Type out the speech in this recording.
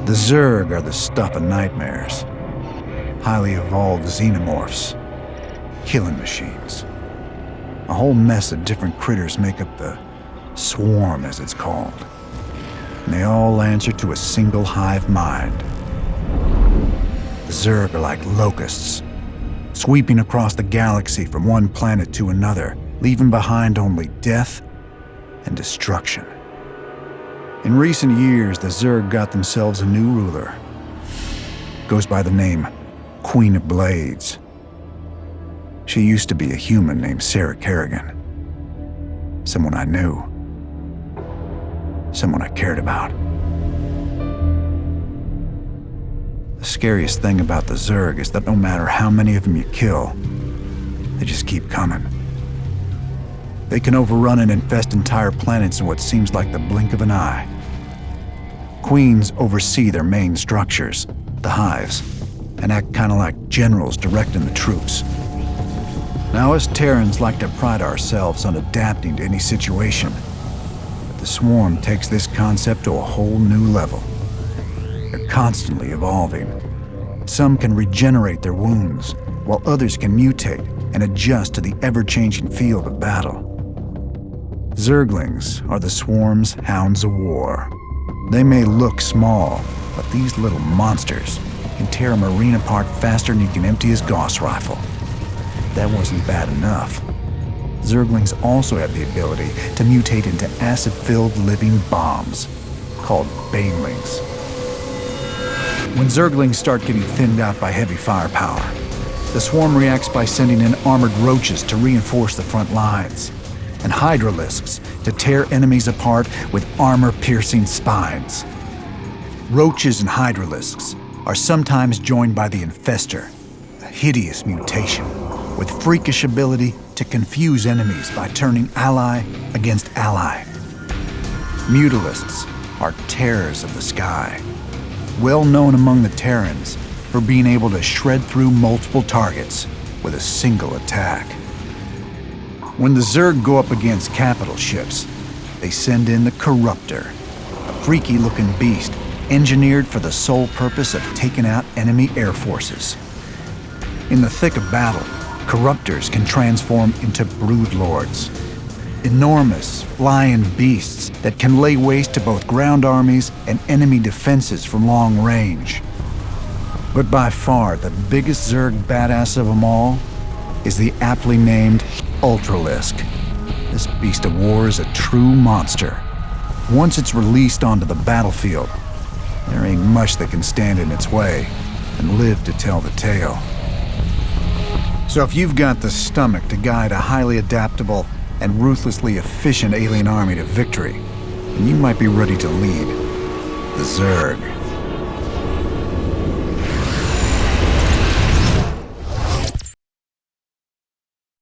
The Zerg are the stuff of nightmares. Highly evolved xenomorphs. Killing machines. A whole mess of different critters make up the swarm, as it's called. And they all answer to a single hive mind. The Zerg are like locusts, sweeping across the galaxy from one planet to another, leaving behind only death and destruction. In recent years, the Zerg got themselves a new ruler. Goes by the name Queen of Blades. She used to be a human named Sarah Kerrigan. Someone I knew. Someone I cared about. The scariest thing about the Zerg is that no matter how many of them you kill, they just keep coming. They can overrun and infest entire planets in what seems like the blink of an eye. Queens oversee their main structures, the hives, and act kind of like generals directing the troops. Now, us Terrans like to pride ourselves on adapting to any situation, but the Swarm takes this concept to a whole new level. They're constantly evolving. Some can regenerate their wounds, while others can mutate and adjust to the ever-changing field of battle. Zerglings are the Swarm's hounds of war. They may look small, but these little monsters can tear a Marine apart faster than you can empty his Gauss rifle. That wasn't bad enough. Zerglings also have the ability to mutate into acid-filled living bombs, called banelings. When Zerglings start getting thinned out by heavy firepower, the Swarm reacts by sending in armored roaches to reinforce the front lines, and hydralisks to tear enemies apart with armor-piercing spines. Roaches and hydralisks are sometimes joined by the Infestor, a hideous mutation with freakish ability to confuse enemies by turning ally against ally. Mutalisks are terrors of the sky, well known among the Terrans for being able to shred through multiple targets with a single attack. When the Zerg go up against capital ships, they send in the Corruptor, a freaky-looking beast engineered for the sole purpose of taking out enemy air forces. In the thick of battle, Corruptors can transform into broodlords, enormous, flying beasts that can lay waste to both ground armies and enemy defenses from long range. But by far, the biggest Zerg badass of them all is the aptly named Ultralisk. This beast of war is a true monster. Once it's released onto the battlefield, there ain't much that can stand in its way and live to tell the tale. So if you've got the stomach to guide a highly adaptable and ruthlessly efficient alien army to victory, then you might be ready to lead the Zerg.